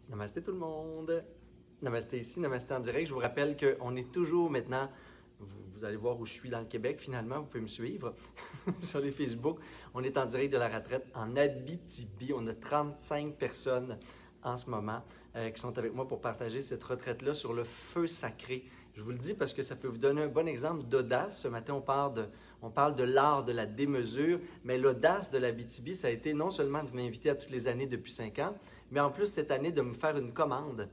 Namasté tout le monde. Namasté ici, namasté en direct. Je vous rappelle qu'on est toujours maintenant, vous allez voir où je suis dans le Québec finalement, vous pouvez me suivre sur les Facebook. On est en direct de la retraite en Abitibi. On a 35 personnes en ce moment qui sont avec moi pour partager cette retraite-là sur le feu sacré. Je vous le dis parce que ça peut vous donner un bon exemple d'audace. Ce matin, on parle de l'art de la démesure, mais l'audace de l'Abitibi, ça a été non seulement de m'inviter à toutes les années depuis 5 ans, mais en plus cette année de me faire une commande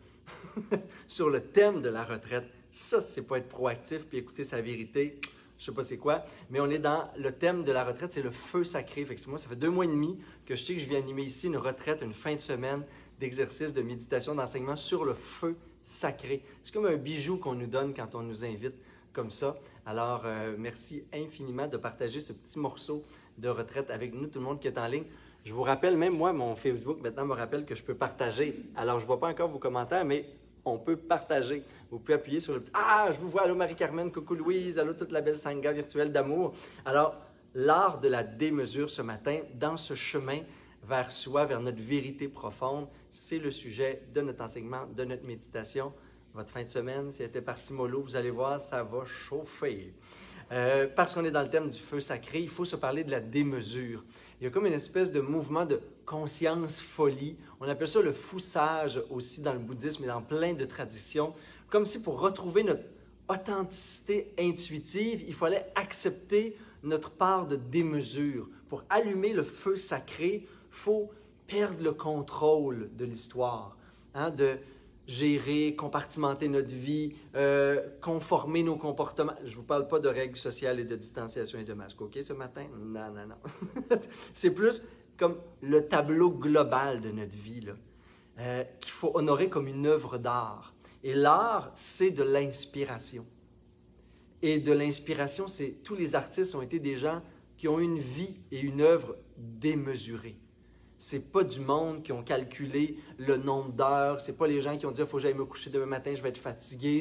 sur le thème de la retraite. Ça, c'est pas être proactif puis écouter sa vérité. Je sais pas c'est quoi, mais on est dans le thème de la retraite, c'est le feu sacré. Fait que moi, ça fait 2 mois et demi que je sais que je viens animer ici une retraite, une fin de semaine d'exercice, de méditation, d'enseignement sur le feu sacré. C'est comme un bijou qu'on nous donne quand on nous invite comme ça. Alors, merci infiniment de partager ce petit morceau de retraite avec nous, tout le monde qui est en ligne. Je vous rappelle, même moi, mon Facebook maintenant me rappelle que je peux partager. Alors, je ne vois pas encore vos commentaires, mais on peut partager. Vous pouvez appuyer sur le petit « Ah, je vous vois, allô Marie-Carmen, coucou Louise, allô toute la belle sangha virtuelle d'amour. » Alors, l'art de la démesure ce matin, dans ce chemin vers soi, vers notre vérité profonde, c'est le sujet de notre enseignement, de notre méditation. Votre fin de semaine, si elle était partie mollo, vous allez voir, ça va chauffer. Parce qu'on est dans le thème du feu sacré, il faut se parler de la démesure. Il y a comme une espèce de mouvement de conscience folie. On appelle ça le foussage aussi dans le bouddhisme et dans plein de traditions. Comme si pour retrouver notre authenticité intuitive, il fallait accepter notre part de démesure. Pour allumer le feu sacré, il faut perdre le contrôle de l'histoire, hein, de gérer, compartimenter notre vie, conformer nos comportements. Je ne vous parle pas de règles sociales et de distanciation et de masque, OK, ce matin? Non, non, non. C'est plus comme le tableau global de notre vie, là, qu'il faut honorer comme une œuvre d'art. Et l'art, c'est de l'inspiration. Et de l'inspiration, c'est tous les artistes ont été des gens qui ont une vie et une œuvre démesurées. C'est pas du monde qui ont calculé le nombre d'heures. C'est pas les gens qui ont dit « il faut que j'aille me coucher demain matin, je vais être fatigué ».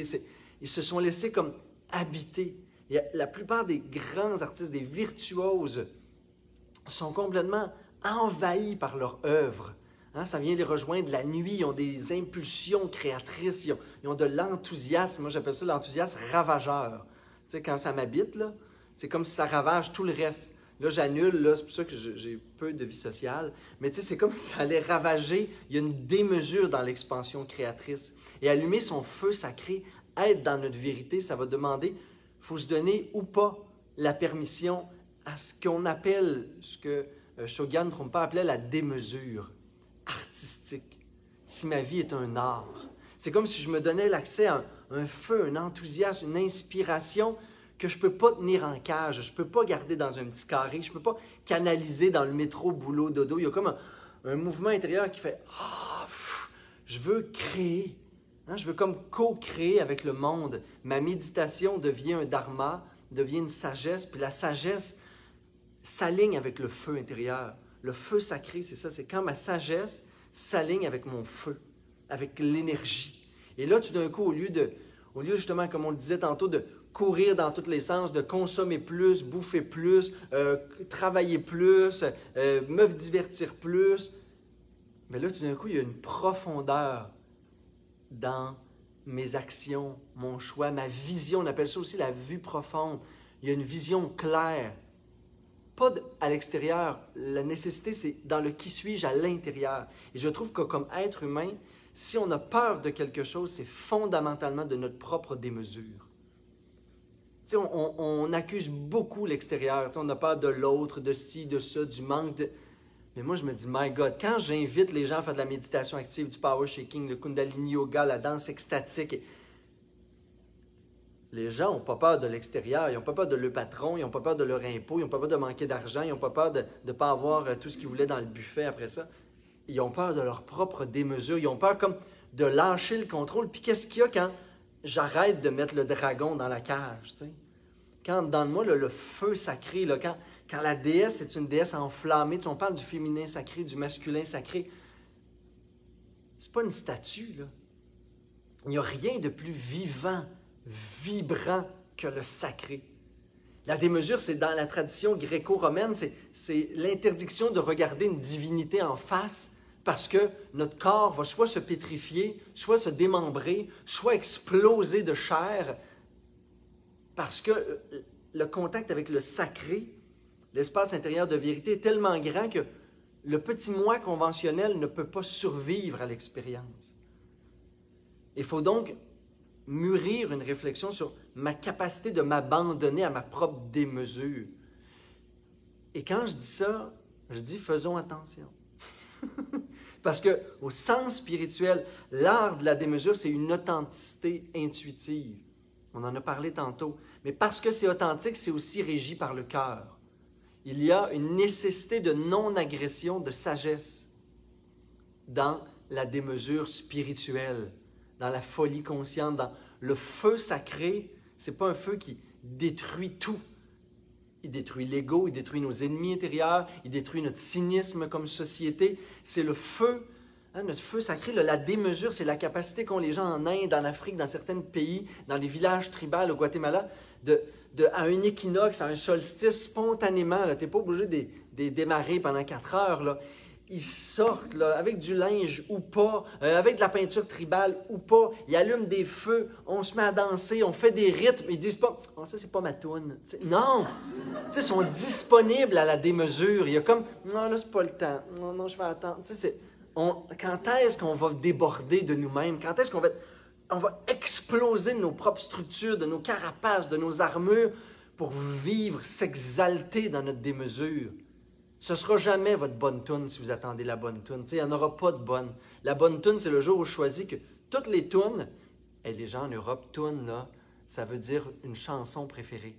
Ils se sont laissés comme habiter. Et la plupart des grands artistes, des virtuoses, sont complètement envahis par leur œuvre. Hein, ça vient les rejoindre la nuit, ils ont des impulsions créatrices, ils ont de l'enthousiasme. Moi, j'appelle ça l'enthousiasme ravageur. Tu sais, quand ça m'habite, là, c'est comme si ça ravage tout le reste. Là, j'annule, là, c'est pour ça que j'ai peu de vie sociale. Mais tu sais, c'est comme si ça allait ravager. Il y a une démesure dans l'expansion créatrice. Et allumer son feu sacré, être dans notre vérité, ça va demander, il faut se donner ou pas la permission à ce qu'on appelle, ce que Shogyan Trungpa appelait la démesure artistique. Si ma vie est un art, c'est comme si je me donnais l'accès à un feu, un enthousiasme, une inspiration que je ne peux pas tenir en cage, je ne peux pas garder dans un petit carré, je ne peux pas canaliser dans le métro, boulot, dodo. Il y a comme un mouvement intérieur qui fait « Ah, je veux créer. Hein? Je veux comme co-créer avec le monde. Ma méditation devient un dharma, devient une sagesse, puis la sagesse s'aligne avec le feu intérieur. Le feu sacré, c'est ça, c'est quand ma sagesse s'aligne avec mon feu, avec l'énergie. Et là, tout d'un coup, au lieu justement, comme on le disait tantôt, de courir dans tous les sens, de consommer plus, bouffer plus, travailler plus, me divertir plus. Mais là, tout d'un coup, il y a une profondeur dans mes actions, mon choix, ma vision. On appelle ça aussi la vue profonde. Il y a une vision claire. Pas à l'extérieur. La nécessité, c'est dans le qui suis-je à l'intérieur. Et je trouve que comme être humain, si on a peur de quelque chose, c'est fondamentalement de notre propre démesure. On accuse beaucoup l'extérieur. On a peur de l'autre, de ci, de ça, du manque de... Mais moi, je me dis, my God, quand j'invite les gens à faire de la méditation active, du power shaking, le kundalini yoga, la danse extatique, les gens n'ont pas peur de l'extérieur, ils n'ont pas peur de leur patron, ils n'ont pas peur de leur impôt, ils n'ont pas peur de manquer d'argent, ils n'ont pas peur de ne pas avoir tout ce qu'ils voulaient dans le buffet après ça. Ils ont peur de leur propre démesure, ils ont peur comme de lâcher le contrôle. Puis qu'est-ce qu'il y a quand j'arrête de mettre le dragon dans la cage, tu sais? Quand dans moi, le feu sacré, là, quand la déesse est une déesse enflammée, tu sais, on parle du féminin sacré, du masculin sacré, c'est pas une statue, là. Il n'y a rien de plus vivant, vibrant que le sacré. La démesure, c'est dans la tradition gréco-romaine, c'est l'interdiction de regarder une divinité en face, Parce que notre corps va soit se pétrifier, soit se démembrer, soit exploser de chair, parce que le contact avec le sacré, l'espace intérieur de vérité est tellement grand que le petit moi conventionnel ne peut pas survivre à l'expérience. Il faut donc mûrir une réflexion sur ma capacité de m'abandonner à ma propre démesure. Et quand je dis ça, je dis faisons attention. Parce qu'au sens spirituel, l'art de la démesure, c'est une authenticité intuitive. On en a parlé tantôt. Mais parce que c'est authentique, c'est aussi régi par le cœur. Il y a une nécessité de non-agression, de sagesse dans la démesure spirituelle, dans la folie consciente, dans le feu sacré. Ce n'est pas un feu qui détruit tout. Il détruit l'ego, il détruit nos ennemis intérieurs, il détruit notre cynisme comme société. C'est le feu, notre feu sacré, la démesure, c'est la capacité qu'ont les gens en Inde, en Afrique, dans certains pays, dans les villages tribaux au Guatemala, à un équinoxe, à un solstice, spontanément. Tu n'es pas obligé de démarrer pendant 4 heures. Là. Ils sortent là, avec du linge ou pas, avec de la peinture tribale ou pas. Ils allument des feux, on se met à danser, on fait des rythmes. Ils disent pas « Oh, ça, c'est pas ma toune. » Non! Ils sont disponibles à la démesure. Il y a comme « Non, là, c'est pas le temps. Non, non, je vais attendre. » Quand est-ce qu'on va déborder de nous-mêmes? Quand est-ce qu'on va exploser de nos propres structures, de nos carapaces, de nos armures pour vivre, s'exalter dans notre démesure? Ce ne sera jamais votre bonne toune si vous attendez la bonne toune. Il n'y en aura pas de bonne. La bonne toune, c'est le jour où je choisis que toutes les tounes, et les gens en Europe, toune, là, ça veut dire une chanson préférée.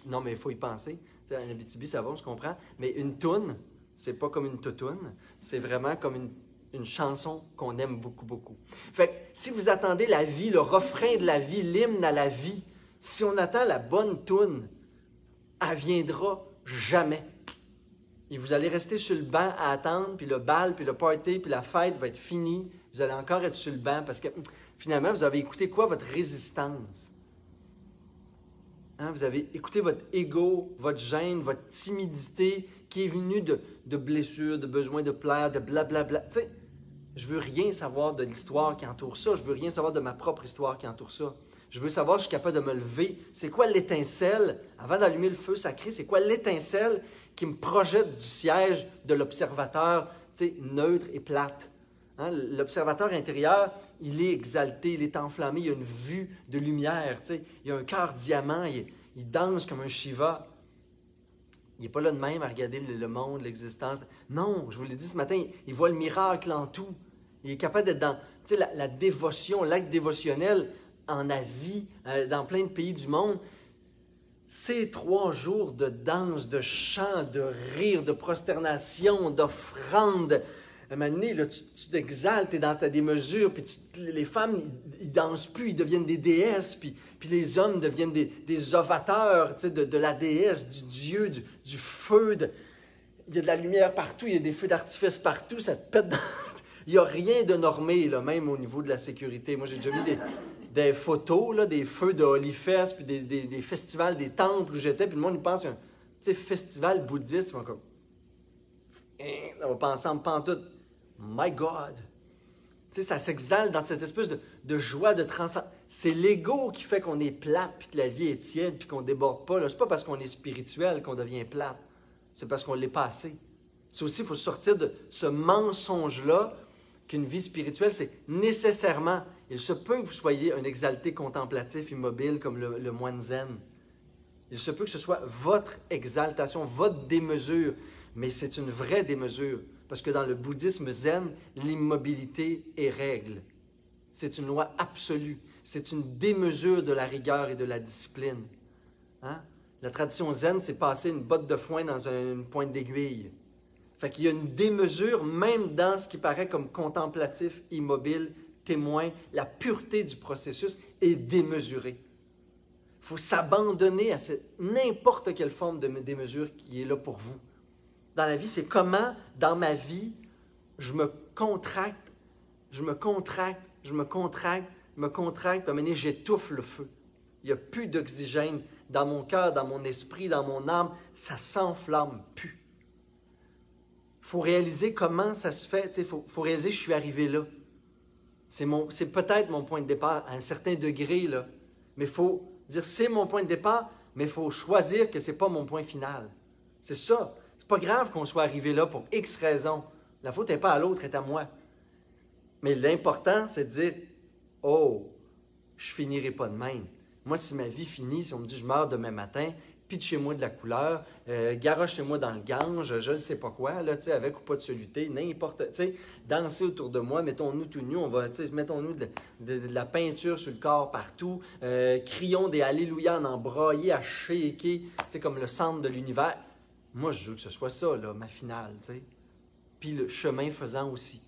Non, mais il faut y penser. En Abitibi, ça va, on se comprend. Mais une toune, c'est pas comme une toutoune, c'est vraiment comme une chanson qu'on aime beaucoup, beaucoup. Fait que si vous attendez la vie, le refrain de la vie, l'hymne à la vie, si on attend la bonne toune, elle viendra jamais. Et vous allez rester sur le banc à attendre, puis le bal, puis le party, puis la fête va être finie. Vous allez encore être sur le banc parce que finalement, vous avez écouté quoi? Votre résistance. Hein? Vous avez écouté votre ego, votre gêne, votre timidité qui est venue de blessures, de besoin de plaire, de blablabla. Tu sais, je veux rien savoir de l'histoire qui entoure ça. Je veux rien savoir de ma propre histoire qui entoure ça. Je veux savoir si je suis capable de me lever. C'est quoi l'étincelle, avant d'allumer le feu sacré, c'est quoi l'étincelle qui me projette du siège de l'observateur, tu sais, neutre et plate. Hein? L'observateur intérieur, il est exalté, il est enflammé, il a une vue de lumière, tu sais, il a un cœur diamant, il danse comme un Shiva. Il n'est pas là de même à regarder le monde, l'existence. Non, je vous l'ai dit ce matin, il voit le miracle en tout. Il est capable d'être dans la dévotion, l'acte dévotionnel en Asie, dans plein de pays du monde. Ces 3 jours de danse, de chant, de rire, de prosternation, d'offrande, à un moment donné, là, tu t'exaltes, tu es dans ta démesure, puis les femmes, ils ne dansent plus, ils deviennent des déesses, puis les hommes deviennent des ovateurs de la déesse, du dieu, du feu. Il y a de la lumière partout, il y a des feux d'artifice partout, ça te pète dans... Il n'y a rien de normé, là, même au niveau de la sécurité. Moi, j'ai déjà mis des photos, là, des feux de Holyfest, puis des festivals, des temples où j'étais, puis le monde, il pense un festival bouddhiste, ils vont comme... On va penser en pantoute. My God! Tu sais, ça s'exalte dans cette espèce de joie, de transcendance. C'est l'ego qui fait qu'on est plate, puis que la vie est tiède, puis qu'on ne déborde pas. C'est pas parce qu'on est spirituel qu'on devient plate. C'est parce qu'on ne l'est pas assez. C'est aussi, il faut sortir de ce mensonge-là qu'une vie spirituelle, c'est nécessairement... Il se peut que vous soyez un exalté contemplatif immobile comme le moine zen. Il se peut que ce soit votre exaltation, votre démesure, mais c'est une vraie démesure. Parce que dans le bouddhisme zen, l'immobilité est règle. C'est une loi absolue. C'est une démesure de la rigueur et de la discipline. Hein? La tradition zen, c'est passer une botte de foin dans une pointe d'aiguille. Fait qu'il y a une démesure, même dans ce qui paraît comme contemplatif, immobile, témoin. La pureté du processus est démesurée. Il faut s'abandonner à n'importe quelle forme de démesure qui est là pour vous. Dans la vie, c'est comment, dans ma vie, je me contracte, puis à un moment donné, j'étouffe le feu. Il n'y a plus d'oxygène dans mon cœur, dans mon esprit, dans mon âme. Ça s'enflamme plus. faut réaliser comment ça se fait. Il faut réaliser que je suis arrivé là. C'est peut-être mon point de départ à un certain degré, là. Mais il faut dire c'est mon point de départ, mais il faut choisir que ce n'est pas mon point final. C'est ça. C'est pas grave qu'on soit arrivé là pour X raisons. La faute n'est pas à l'autre, elle est à moi. Mais l'important, c'est de dire oh, je finirai pas de même. Moi, si ma vie finit, si on me dit je meurs demain matin, pitchez-moi de la couleur, garochez-moi dans le Gange, je ne sais pas quoi, là, avec ou pas de soluté, n'importe, dansez autour de moi, mettons-nous tout nus, mettons-nous de la peinture sur le corps partout, crions des alléluia en embroyés à shaker, comme le centre de l'univers. Moi, je veux que ce soit ça, là, ma finale, Puis le chemin faisant aussi.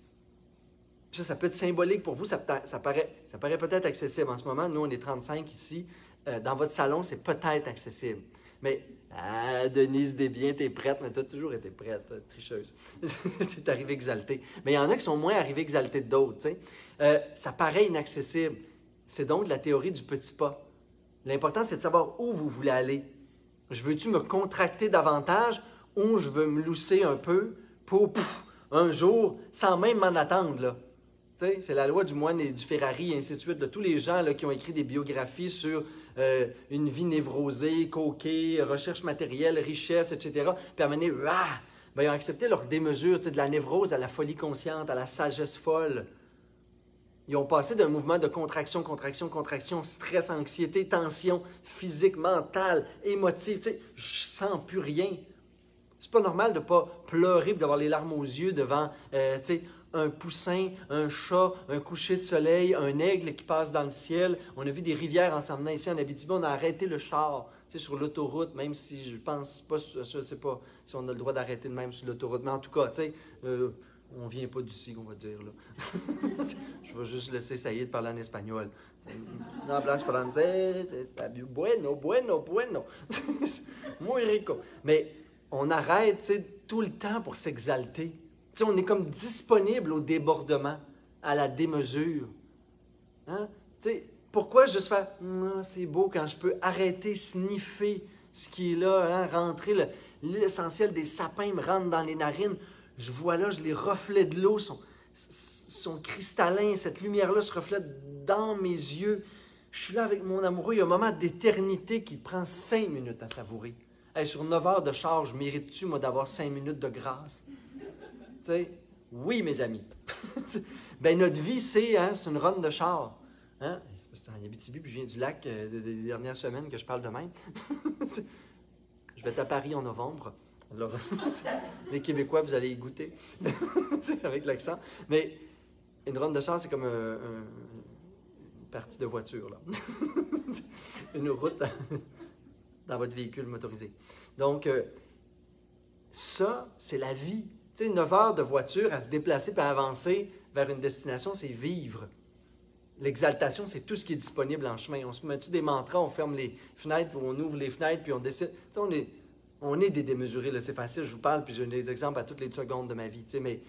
Puis ça peut être symbolique pour vous, ça paraît peut-être accessible. En ce moment, nous, on est 35 ici. Dans votre salon, c'est peut-être accessible. Mais, Denise Desbiens, t'es prête, mais t'as toujours été prête, tricheuse. T'es arrivée exaltée. Mais il y en a qui sont moins arrivés exaltés que d'autres, ça paraît inaccessible. C'est donc la théorie du petit pas. L'important, c'est de savoir où vous voulez aller. Je veux-tu me contracter davantage ou je veux me lousser un peu pour, un jour, sans même m'en attendre, là. C'est la loi du moine et du Ferrari, et ainsi de suite. Là, tous les gens là, qui ont écrit des biographies sur une vie névrosée, coquée, recherche matérielle, richesse, etc., puis à un moment donné, ils ont accepté leur démesure, de la névrose à la folie consciente, à la sagesse folle. Ils ont passé d'un mouvement de contraction, contraction, contraction, stress, anxiété, tension physique, mentale, émotive. Je sens plus rien. C'est pas normal de ne pas pleurer et d'avoir les larmes aux yeux devant un poussin, un chat, un coucher de soleil, un aigle qui passe dans le ciel. On a vu des rivières en s'en venant ici en Abitibi. On a arrêté le char sur l'autoroute, même si je pense pas, je sais pas si on a le droit d'arrêter de même sur l'autoroute. Mais en tout cas, on vient pas d'ici, on va dire. Là. Je vais juste laisser ça y est de parler en espagnol. No hablas français, bueno, bueno, bueno. Muy rico. Mais on arrête tout le temps pour s'exalter. On est comme disponible au débordement, à la démesure. Hein? Pourquoi juste faire « c'est beau quand je peux arrêter, sniffer ce qui est là, hein? Rentrer l'essentiel des sapins me rentre dans les narines. Je vois là, les reflets de l'eau sont cristallins, cette lumière-là se reflète dans mes yeux. Je suis là avec mon amoureux, il y a un moment d'éternité qui prend 5 minutes à savourer. Hey, sur 9 heures de charge, mérites-tu, moi, d'avoir 5 minutes de grâce? » Oui, mes amis. Notre vie, c'est une run de char. Hein? C'est en Abitibi, puis je viens du lac des dernières semaines que je parle de même. Je vais être à Paris en novembre. Alors, les Québécois, vous allez y goûter avec l'accent. Mais une run de char, c'est comme une partie de voiture. Là. Une route dans votre véhicule motorisé. Donc, ça, c'est la vie. 9 heures de voiture à se déplacer et à avancer vers une destination, c'est vivre. L'exaltation, c'est tout ce qui est disponible en chemin. On se met des mantras, on ferme les fenêtres, ou on ouvre les fenêtres, puis on décide. On est des démesurés, là, c'est facile, je vous parle, puis j'ai des exemples à toutes les secondes de ma vie. Mais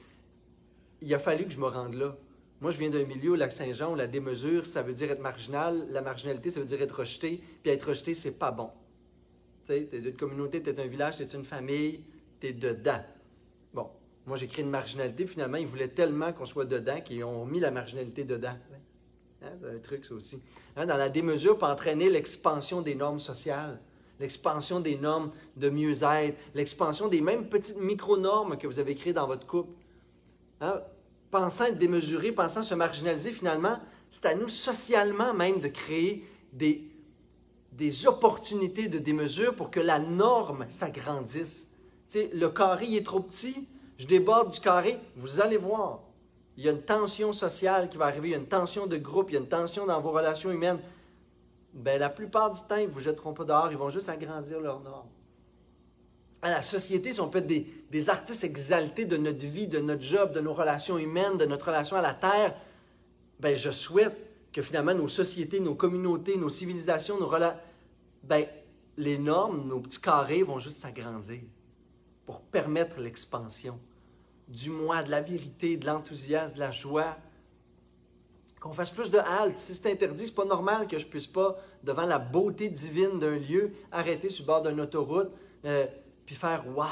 il a fallu que je me rende là. Moi, je viens d'un milieu au Lac-Saint-Jean où la démesure, ça veut dire être marginal. La marginalité, ça veut dire être rejeté. Puis être rejeté, c'est pas bon. Tu es d'une communauté, tu es un village, tu es une famille, tu es dedans. Bon, moi, j'ai créé une marginalité. Finalement, ils voulaient tellement qu'on soit dedans qu'ils ont mis la marginalité dedans. Hein? C'est un truc, ça aussi. Hein? Dans la démesure, peut entraîner l'expansion des normes sociales, l'expansion des normes de mieux-être, l'expansion des mêmes petites micro-normes que vous avez créées dans votre couple. Hein? Pensant être démesuré, pensant se marginaliser, finalement, c'est à nous socialement même de créer des opportunités de démesure pour que la norme s'agrandisse. T'sais, le carré il est trop petit, je déborde du carré, vous allez voir. Il y a une tension sociale qui va arriver, il y a une tension de groupe, il y a une tension dans vos relations humaines. Bien, la plupart du temps, ils ne vous jetteront pas dehors, ils vont juste agrandir leurs normes. À la société, si on peut être des artistes exaltés de notre vie, de notre job, de nos relations humaines, de notre relation à la Terre, bien, je souhaite que finalement nos sociétés, nos communautés, nos civilisations, les normes, nos petits carrés vont juste s'agrandir pour permettre l'expansion du moi, de la vérité, de l'enthousiasme, de la joie. Qu'on fasse plus de halte. Si c'est interdit, c'est pas normal que je puisse pas, devant la beauté divine d'un lieu, arrêter sur le bord d'une autoroute, puis faire « wow »,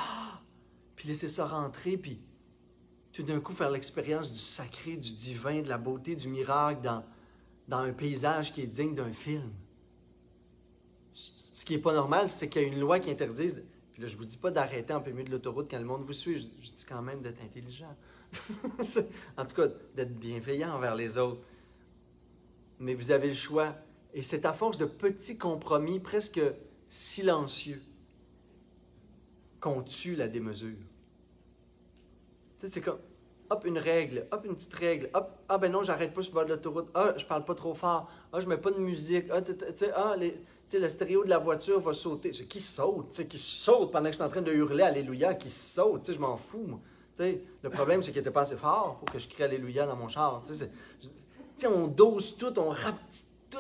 puis puis laisser ça rentrer, puis tout d'un coup faire l'expérience du sacré, du divin, de la beauté, du miracle dans un paysage qui est digne d'un film. Ce qui n'est pas normal, c'est qu'il y a une loi qui interdise, puis là je ne vous dis pas d'arrêter en plein milieu de l'autoroute quand le monde vous suit, je dis quand même d'être intelligent. En tout cas, d'être bienveillant envers les autres. Mais vous avez le choix. Et c'est à force de petits compromis presque silencieux qu'on tue la démesure. Tu sais, c'est comme, hop, une règle, hop, une petite règle, hop, ah ben non, j'arrête pas sur le bord de l'autoroute, ah, je parle pas trop fort, ah, je mets pas de musique, ah, tu sais, le stéréo de la voiture va sauter. Qui saute, tu sais, qui saute pendant que je suis en train de hurler Alléluia, qui saute, tu sais, je m'en fous, moi. Tu sais, le problème, c'est qu'il n'était pas assez fort pour que je crie Alléluia dans mon char. Tu sais, on dose tout, on rapetisse tout,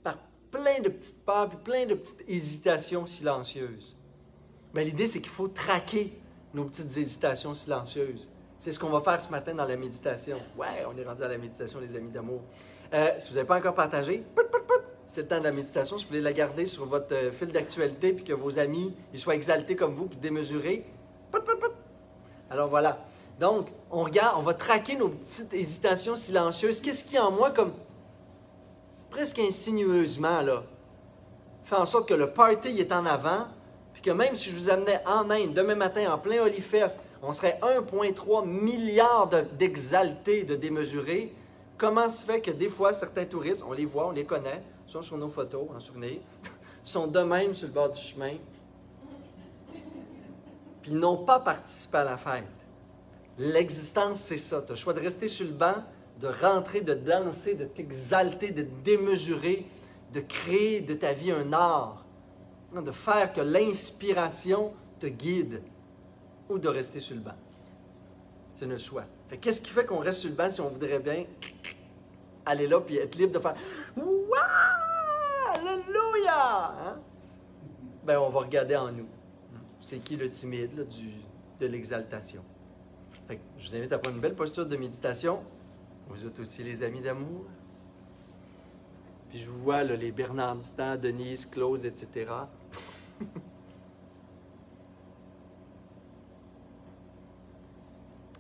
par plein de petites peurs, puis plein de petites hésitations silencieuses. Mais l'idée, c'est qu'il faut traquer nos petites hésitations silencieuses. C'est ce qu'on va faire ce matin dans la méditation. Ouais, on est rendu à la méditation, les amis d'amour. Si vous n'avez pas encore partagé, c'est le temps de la méditation. Si vous voulez la garder sur votre fil d'actualité, puis que vos amis ils soient exaltés comme vous, puis démesurés, alors voilà. Donc, on regarde, on va traquer nos petites hésitations silencieuses. Qu'est-ce qui en moi, comme presque insinueusement, là, fait en sorte que le party il est en avant, puis que même si je vous amenais en Inde demain matin en plein Holifest, on serait 1,3 milliard d'exaltés, de démesurés. Comment se fait que des fois, certains touristes, on les voit, on les connaît, sont sur nos photos, en souvenir, sont d'eux-mêmes sur le bord du chemin, puis ils n'ont pas participé à la fête. L'existence, c'est ça. Tu as le choix de rester sur le banc, de rentrer, de danser, de t'exalter, de te démesurer, de créer de ta vie un art, de faire que l'inspiration te guide, ou de rester sur le banc. C'est notre choix. Qu'est-ce qui fait qu'on reste sur le banc si on voudrait bien aller là et être libre de faire « Wouah! Alléluia! Hein? » Ben, on va regarder en nous. C'est qui le timide là, de l'exaltation. Je vous invite à prendre une belle posture de méditation. Vous êtes aussi les amis d'amour. Puis je vous vois, là, les Bernard Distant, Denise, Claude, etc.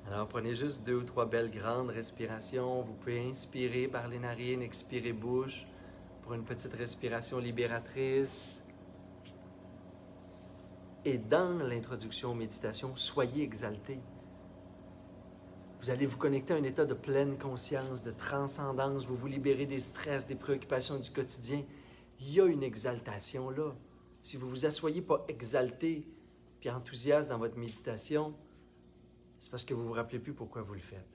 Alors, prenez juste 2 ou 3 belles grandes respirations. Vous pouvez inspirer par les narines, expirer bouche pour une petite respiration libératrice. Et dans l'introduction aux méditations, soyez exaltés. Vous allez vous connecter à un état de pleine conscience, de transcendance. Vous vous libérez des stress, des préoccupations du quotidien. Il y a une exaltation là. Si vous ne vous asseyez pas exalté puis enthousiaste dans votre méditation, c'est parce que vous ne vous rappelez plus pourquoi vous le faites.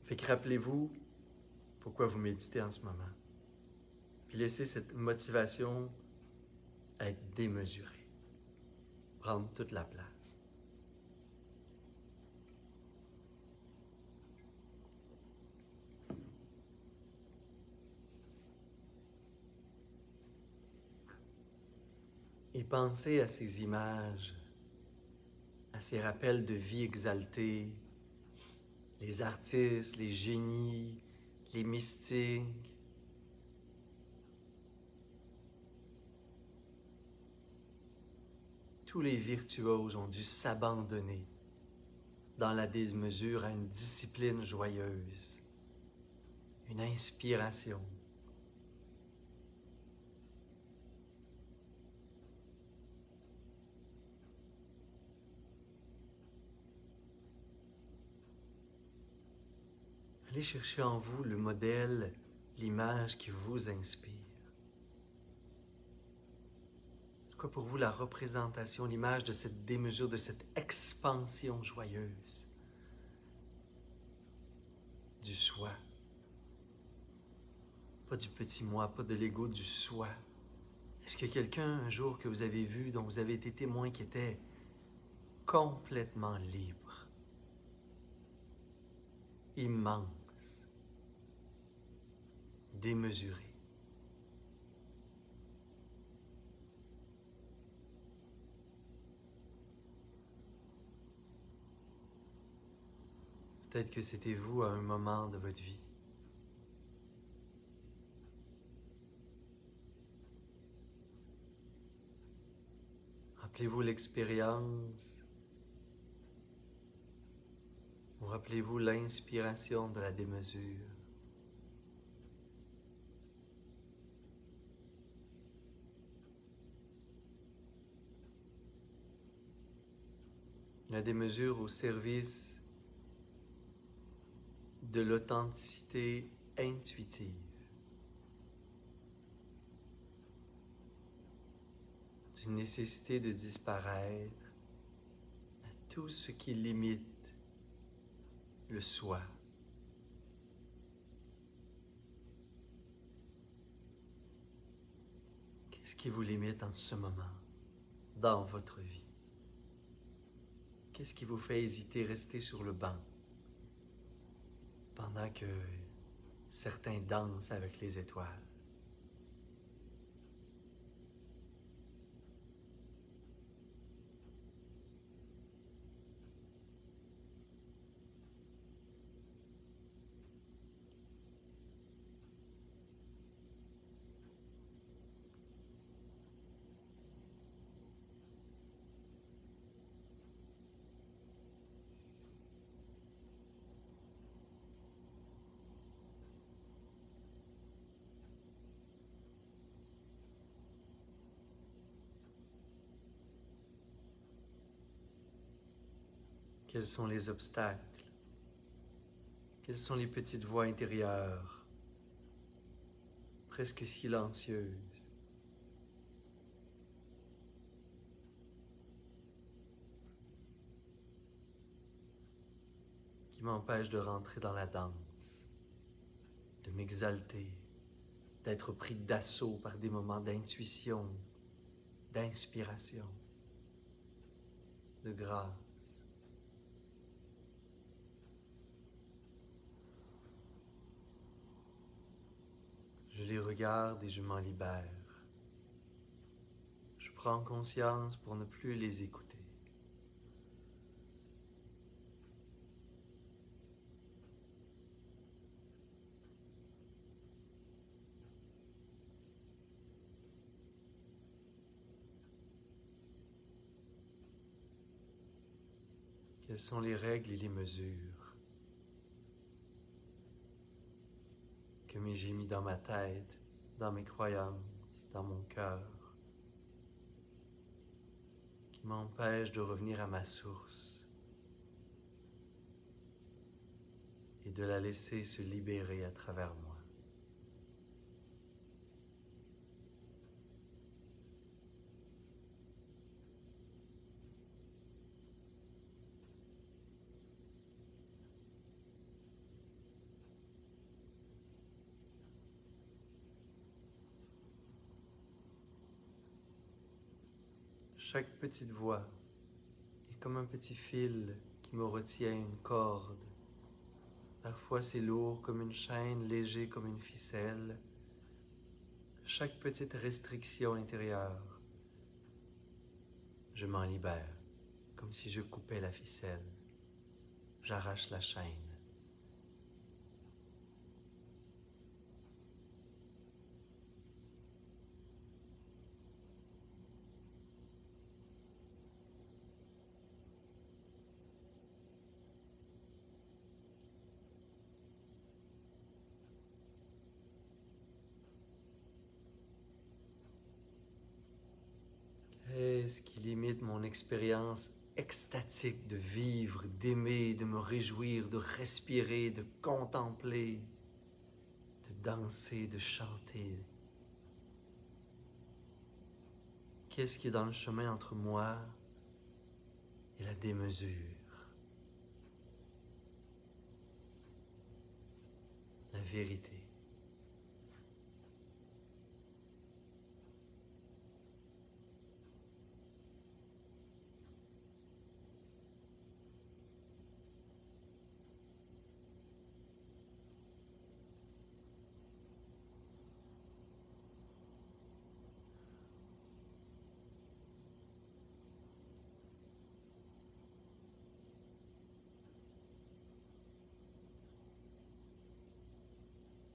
Fait que rappelez-vous pourquoi vous méditez en ce moment. Puis laissez cette motivation être démesurée. Prendre toute la place. Et pensez à ces images, à ces rappels de vie exaltée, les artistes, les génies, les mystiques. Tous les virtuoses ont dû s'abandonner dans la démesure à une discipline joyeuse, une inspiration. Allez chercher en vous le modèle, l'image qui vous inspire. C'est quoi pour vous la représentation, l'image de cette démesure, de cette expansion joyeuse du soi? Pas du petit moi, pas de l'ego, du soi. Est-ce qu'il y a quelqu'un un jour que vous avez vu, dont vous avez été témoin, qui était complètement libre, immense, démesuré? Peut-être que c'était vous à un moment de votre vie. Rappelez-vous l'expérience, ou rappelez-vous l'inspiration de la démesure. La démesure au service de l'authenticité intuitive, d'une nécessité de disparaître à tout ce qui limite le soi. Qu'est-ce qui vous limite en ce moment, dans votre vie? Qu'est-ce qui vous fait hésiter, rester sur le banc, pendant que certains dansent avec les étoiles? Quels sont les obstacles? Quelles sont les petites voix intérieures, presque silencieuses, qui m'empêchent de rentrer dans la danse, de m'exalter, d'être pris d'assaut par des moments d'intuition, d'inspiration, de grâce? Je les regarde et je m'en libère. Je prends conscience pour ne plus les écouter. Quelles sont les règles et les mesures que j'ai mis dans ma tête, dans mes croyances, dans mon cœur, qui m'empêchent de revenir à ma source et de la laisser se libérer à travers moi? Chaque petite voix est comme un petit fil qui me retient une corde. Parfois c'est lourd comme une chaîne, léger comme une ficelle. Chaque petite restriction intérieure, je m'en libère, comme si je coupais la ficelle. J'arrache la chaîne. Qu'est-ce qui limite mon expérience extatique de vivre, d'aimer, de me réjouir, de respirer, de contempler, de danser, de chanter? Qu'est-ce qui est dans le chemin entre moi et la démesure, la vérité?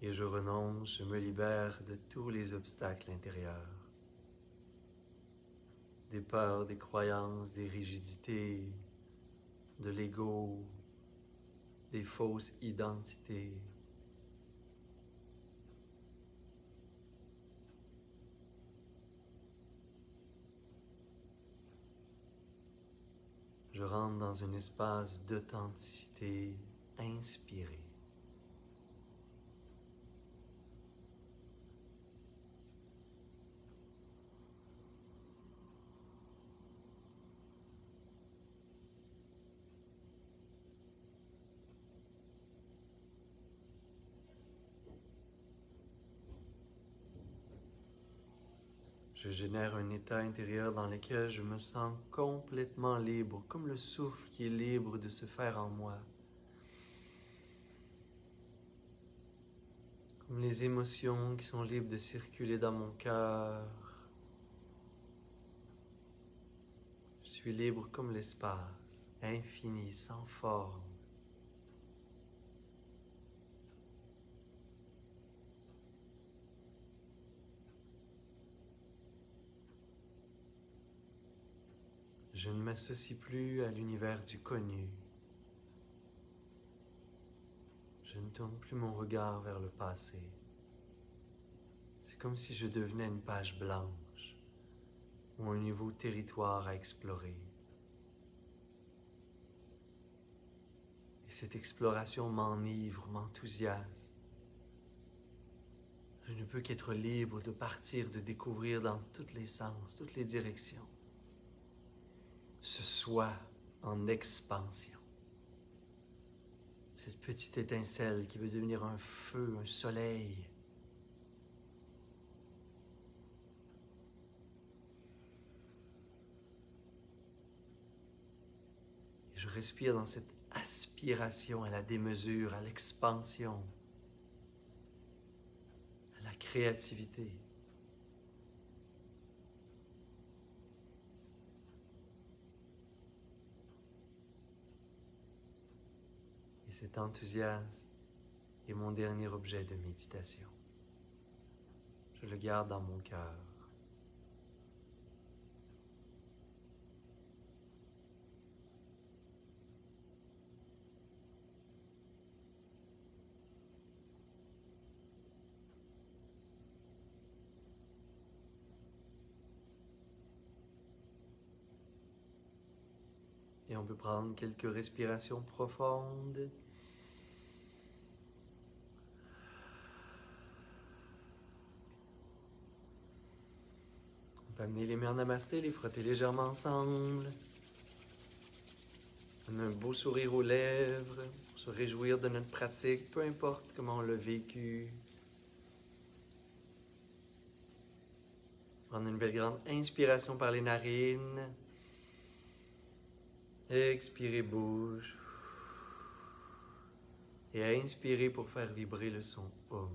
Et je renonce, je me libère de tous les obstacles intérieurs, des peurs, des croyances, des rigidités, de l'ego, des fausses identités. Je rentre dans un espace d'authenticité inspirée. Je génère un état intérieur dans lequel je me sens complètement libre, comme le souffle qui est libre de se faire en moi. Comme les émotions qui sont libres de circuler dans mon cœur. Je suis libre comme l'espace, infini, sans forme. Je ne m'associe plus à l'univers du connu. Je ne tourne plus mon regard vers le passé. C'est comme si je devenais une page blanche ou un nouveau territoire à explorer. Et cette exploration m'enivre, m'enthousiasme. Je ne peux qu'être libre de partir, de découvrir dans tous les sens, toutes les directions. Ce soi en expansion. Cette petite étincelle qui veut devenir un feu, un soleil. Et je respire dans cette aspiration à la démesure, à l'expansion, à la créativité. Cet enthousiasme est mon dernier objet de méditation. Je le garde dans mon cœur. Et on peut prendre quelques respirations profondes. On peut amener les mains en namasté, les frotter légèrement ensemble. On a un beau sourire aux lèvres, pour se réjouir de notre pratique, peu importe comment on l'a vécu. Prendre une belle grande inspiration par les narines. Expirez, bouge. Et inspirez pour faire vibrer le son OM.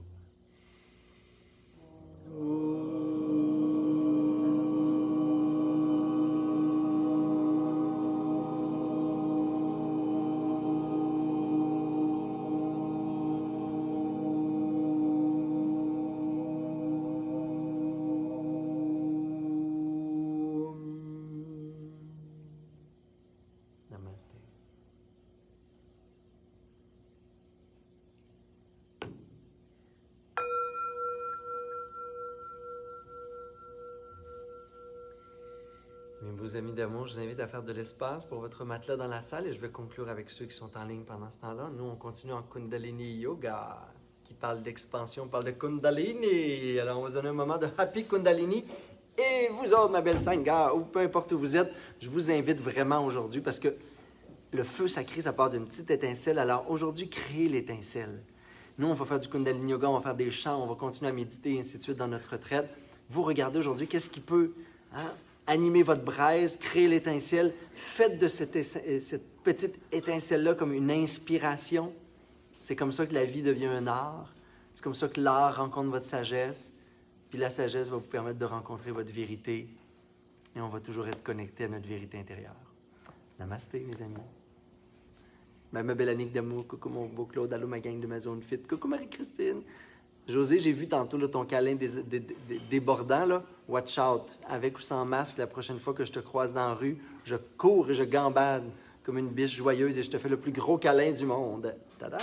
Mes beaux amis d'amour, je vous invite à faire de l'espace pour votre matelas dans la salle et je vais conclure avec ceux qui sont en ligne pendant ce temps-là. Nous, on continue en Kundalini Yoga, qui parle d'expansion, on parle de Kundalini. Alors, on va se donner un moment de Happy Kundalini. Et vous autres, ma belle Sangha, ou peu importe où vous êtes, je vous invite vraiment aujourd'hui parce que le feu sacré, ça part d'une petite étincelle. Alors, aujourd'hui, créez l'étincelle. Nous, on va faire du Kundalini Yoga, on va faire des chants, on va continuer à méditer, et ainsi de suite, dans notre retraite. Vous regardez aujourd'hui, qu'est-ce qui peut animer votre braise, créer l'étincelle. Faites de cette petite étincelle-là comme une inspiration. C'est comme ça que la vie devient un art. C'est comme ça que l'art rencontre votre sagesse. Puis la sagesse va vous permettre de rencontrer votre vérité. Et on va toujours être connecté à notre vérité intérieure. Namasté, mes amis. Ma belle Annick d'amour, coucou mon beau Claude, allô ma gang de ma zone fit, coucou Marie-Christine. José, j'ai vu tantôt là, ton câlin débordant, là. watch out. Avec ou sans masque, la prochaine fois que je te croise dans la rue, je cours et je gambade comme une biche joyeuse et je te fais le plus gros câlin du monde. Tada!